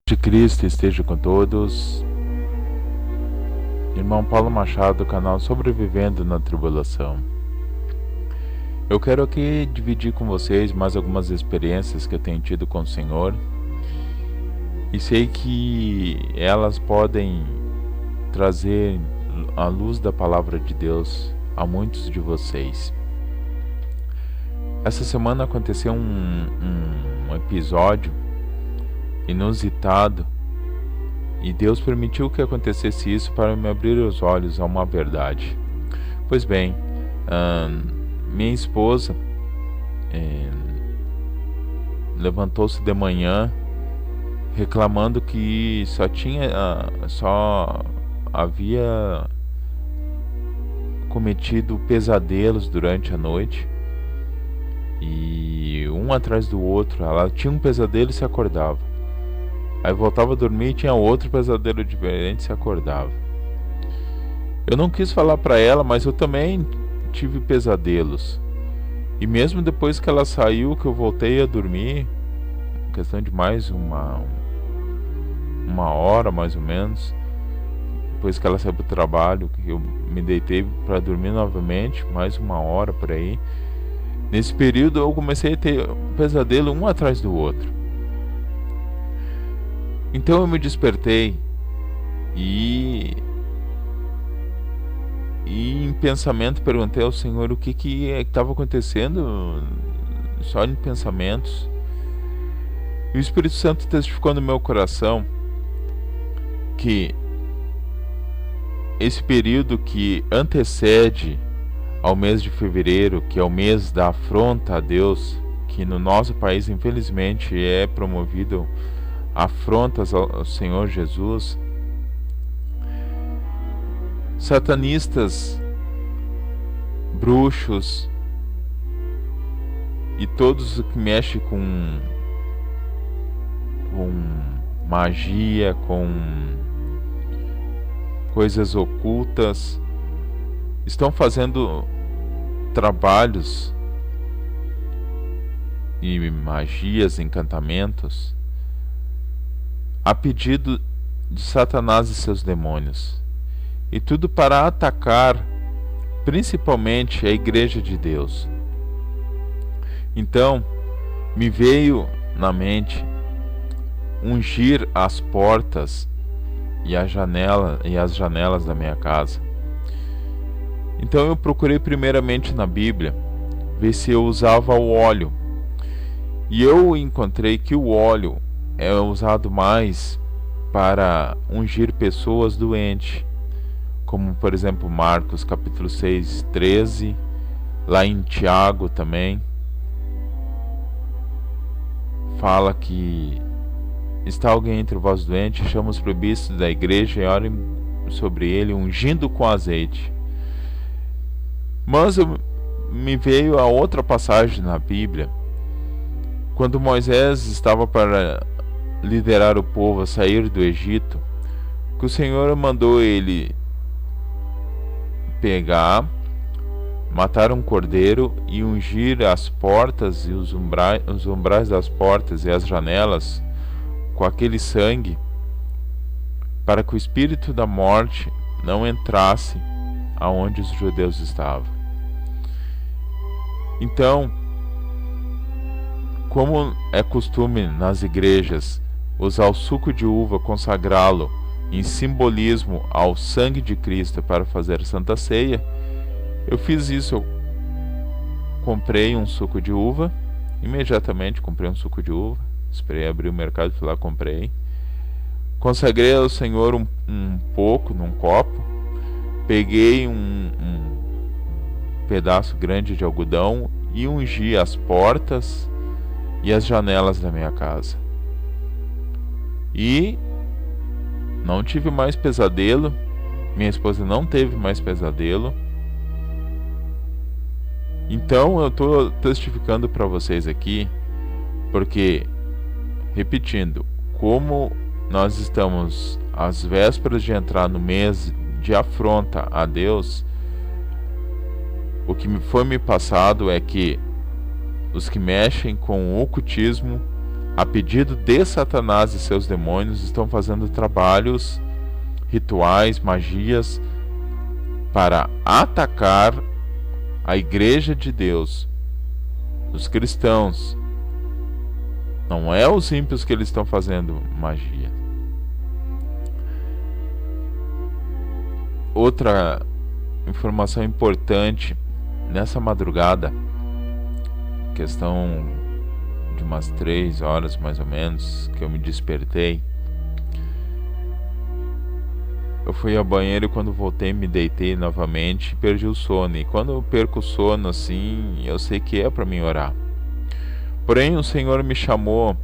De Cristo esteja com todos. Irmão Paulo Machado, do canal Sobrevivendo na Tribulação. Eu quero aqui dividir com vocês mais algumas experiências que eu tenho tido com o Senhor, e sei que elas podem trazer a luz da palavra de Deus a muitos de vocês. Essa semana aconteceu um episódio inusitado, e Deus permitiu que acontecesse isso para me abrir os olhos a uma verdade. Pois bem, minha esposa levantou-se de manhã reclamando que só havia cometido pesadelos durante a noite, e um atrás do outro. Ela tinha um pesadelo e se acordava, aí voltava a dormir e tinha outro pesadelo diferente e se acordava. Eu não quis falar para ela, mas eu também tive pesadelos, e mesmo depois que ela saiu, que eu voltei a dormir, questão de mais uma hora mais ou menos, depois que ela saiu pro trabalho, que eu me deitei para dormir novamente, mais uma hora por aí. Nesse período eu comecei a ter pesadelo um atrás do outro. Então eu me despertei e em pensamento perguntei ao Senhor o que estava acontecendo, só em pensamentos. E o Espírito Santo testificou no meu coração que esse período que antecede ao mês de fevereiro, que é o mês da afronta a Deus, que no nosso país infelizmente é promovido afrontas ao Senhor Jesus, satanistas, bruxos e todos que mexem com magia, com coisas ocultas, estão fazendo trabalhos e magias, encantamentos a pedido de Satanás e seus demônios, e tudo para atacar principalmente a Igreja de Deus. Então me veio na mente ungir as portas e as janelas da minha casa. Então eu procurei primeiramente na Bíblia ver se eu usava o óleo, e eu encontrei que o óleo é usado mais para ungir pessoas doentes, como por exemplo Marcos capítulo 6, 13, lá em Tiago também fala que está alguém entre vós doente, chama os presbíteros da igreja e orem sobre ele, ungindo com azeite. Mas me veio a outra passagem na Bíblia, quando Moisés estava para liderar o povo a sair do Egito, que o Senhor mandou ele pegar, matar um cordeiro e ungir as portas e os umbrais das portas e as janelas com aquele sangue, para que o espírito da morte não entrasse aonde os judeus estavam. Então, como é costume nas igrejas usar o suco de uva, consagrá-lo em simbolismo ao sangue de Cristo para fazer Santa Ceia, eu fiz isso. Eu comprei um suco de uva, imediatamente comprei um suco de uva, esperei abrir o mercado, fui lá, comprei, consagrei ao Senhor um pouco num copo, peguei um pedaço grande de algodão e ungi as portas e as janelas da minha casa. E não tive mais pesadelo, minha esposa não teve mais pesadelo. Então eu estou testificando para vocês aqui, porque, repetindo, como nós estamos às vésperas de entrar no mês de afronta a Deus, o que foi me passado é que os que mexem com o ocultismo a pedido de Satanás e seus demônios, estão fazendo trabalhos, rituais, magias, para atacar a igreja de Deus, os cristãos. Não é os ímpios que eles estão fazendo magia. Outra informação importante, nessa madrugada, questão de umas 3 horas mais ou menos, que eu me despertei. Eu fui ao banheiro e quando voltei me deitei novamente e perdi o sono. E quando eu perco o sono assim, eu sei que é para mim orar. Porém o Senhor me chamou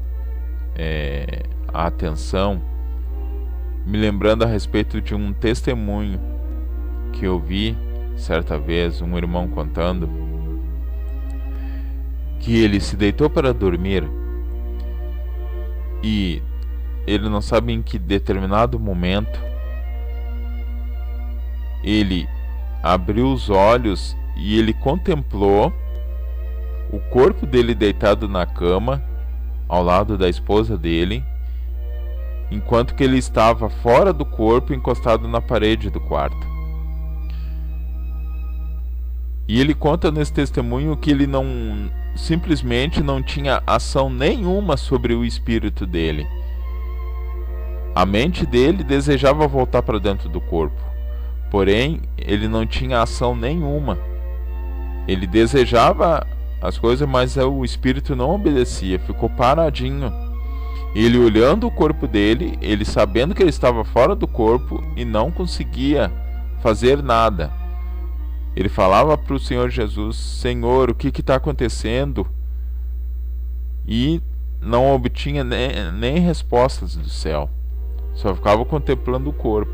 a atenção, me lembrando a respeito de um testemunho que eu vi certa vez, um irmão contando, que ele se deitou para dormir e ele não sabe em que determinado momento ele abriu os olhos e ele contemplou o corpo dele deitado na cama ao lado da esposa dele, enquanto que ele estava fora do corpo, encostado na parede do quarto. E ele conta nesse testemunho que ele simplesmente não tinha ação nenhuma sobre o espírito dele. A mente dele desejava voltar para dentro do corpo, porém ele não tinha ação nenhuma. Ele desejava as coisas, mas o espírito não obedecia, ficou paradinho. Ele olhando o corpo dele, ele sabendo que ele estava fora do corpo e não conseguia fazer nada. Ele falava para o Senhor Jesus: Senhor, o que está acontecendo? E não obtinha nem respostas do céu, só ficava contemplando o corpo.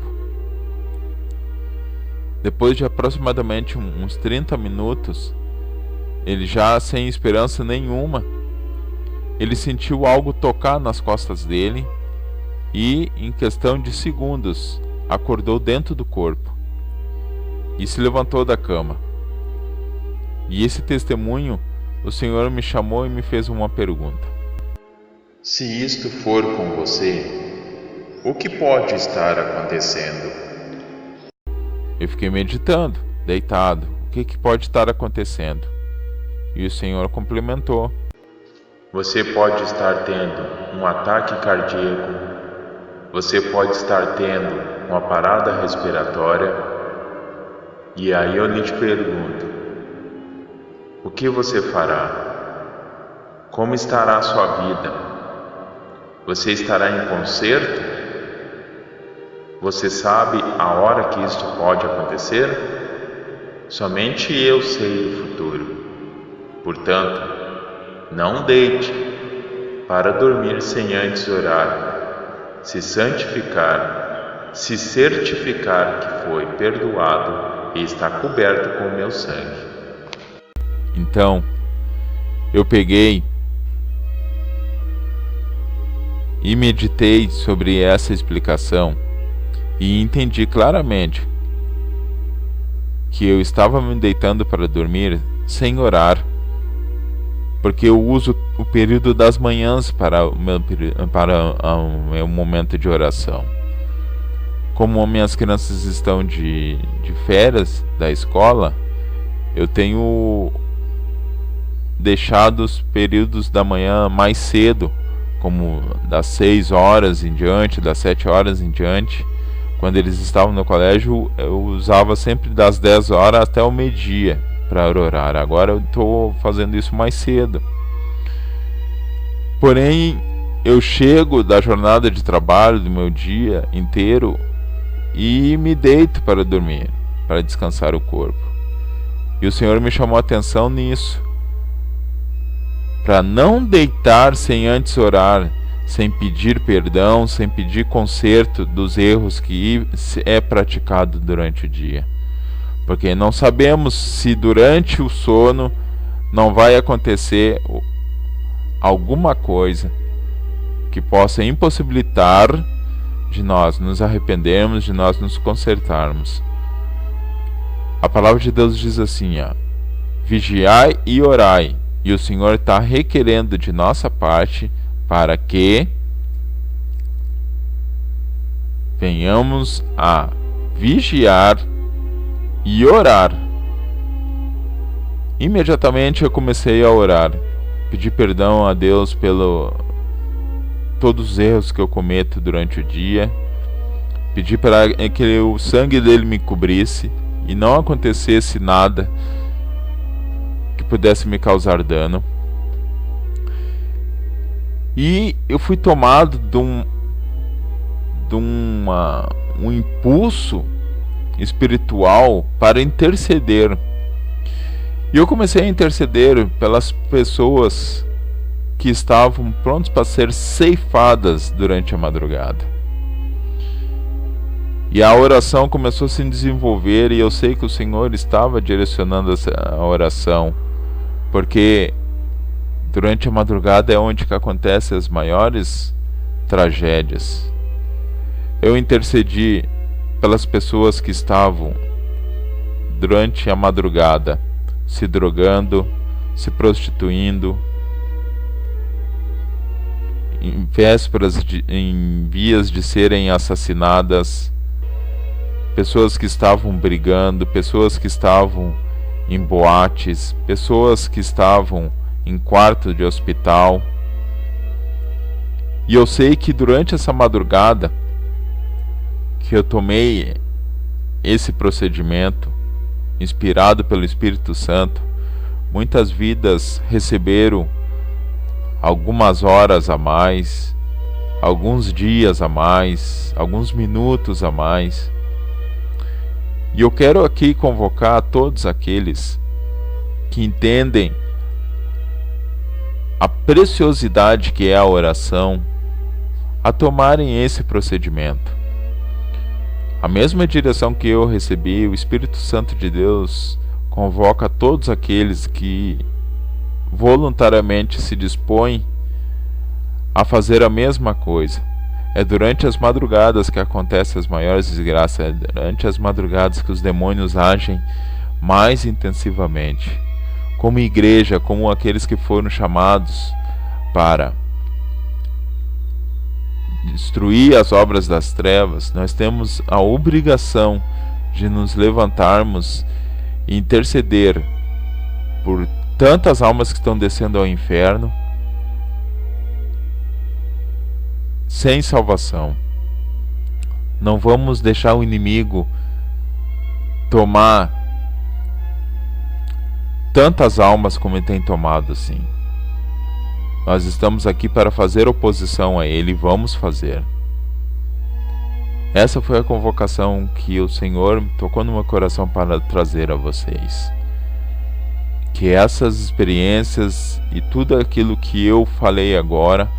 Depois de aproximadamente uns 30 minutos, ele já sem esperança nenhuma, ele sentiu algo tocar nas costas dele e, em questão de segundos, acordou dentro do corpo e se levantou da cama. E esse testemunho, o Senhor me chamou e me fez uma pergunta: se isto for com você, o que pode estar acontecendo? Eu fiquei meditando, deitado. O que pode estar acontecendo? E o Senhor complementou: você pode estar tendo um ataque cardíaco, você pode estar tendo uma parada respiratória. E aí eu lhe pergunto: o que você fará? Como estará a sua vida? Você estará em conserto? Você sabe a hora que isto pode acontecer? Somente eu sei do futuro. Portanto, não deite para dormir sem antes orar, se santificar, se certificar que foi perdoado e está coberto com o meu sangue. Então, eu peguei e meditei sobre essa explicação e entendi claramente que eu estava me deitando para dormir sem orar, porque eu uso o período das manhãs para o meu momento de oração. Como minhas crianças estão de férias da escola, eu tenho deixado os períodos da manhã mais cedo, como das 6 horas em diante, das 7 horas em diante. Quando eles estavam no colégio, eu usava sempre das 10 horas até o meio-dia para orar. Agora eu estou fazendo isso mais cedo. Porém, eu chego da jornada de trabalho do meu dia inteiro e me deito para dormir, para descansar o corpo. E o Senhor me chamou a atenção nisso, para não deitar sem antes orar, sem pedir perdão, sem pedir conserto dos erros que é praticado durante o dia. Porque não sabemos se durante o sono não vai acontecer alguma coisa que possa impossibilitar de nós nos arrependermos, de nós nos consertarmos. A palavra de Deus diz assim, vigiai e orai, e o Senhor está requerendo de nossa parte para que venhamos a vigiar e orar. Imediatamente eu comecei a orar, pedir perdão a Deus pelo todos os erros que eu cometo durante o dia, pedir para que o sangue dele me cobrisse e não acontecesse nada que pudesse me causar dano. E eu fui tomado de um impulso espiritual para interceder. E eu comecei a interceder pelas pessoas que estavam prontas para ser ceifadas durante a madrugada. E a oração começou a se desenvolver, e eu sei que o Senhor estava direcionando a oração, porque durante a madrugada é onde que acontecem as maiores tragédias. Eu intercedi pelas pessoas que estavam durante a madrugada se drogando, se prostituindo, em vias de serem assassinadas, pessoas que estavam brigando, pessoas que estavam em boates, pessoas que estavam em quarto de hospital. E eu sei que durante essa madrugada que eu tomei esse procedimento, inspirado pelo Espírito Santo, muitas vidas receberam algumas horas a mais, alguns dias a mais, alguns minutos a mais. E eu quero aqui convocar todos aqueles que entendem a preciosidade que é a oração a tomarem esse procedimento. A mesma direção que eu recebi, o Espírito Santo de Deus convoca todos aqueles que voluntariamente se dispõem a fazer a mesma coisa. É durante as madrugadas que acontecem as maiores desgraças, é durante as madrugadas que os demônios agem mais intensivamente. Como igreja, como aqueles que foram chamados para destruir as obras das trevas, nós temos a obrigação de nos levantarmos e interceder por tantas almas que estão descendo ao inferno sem salvação. Não vamos deixar o inimigo tomar tantas almas como ele tem tomado assim. Nós estamos aqui para fazer oposição a ele e vamos fazer. Essa foi a convocação que o Senhor tocou no meu coração para trazer a vocês. Que essas experiências e tudo aquilo que eu falei agora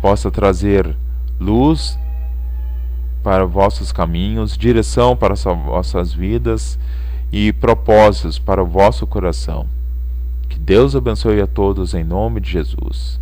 possa trazer luz para vossos caminhos, direção para vossas vidas e propósitos para o vosso coração. Que Deus abençoe a todos em nome de Jesus.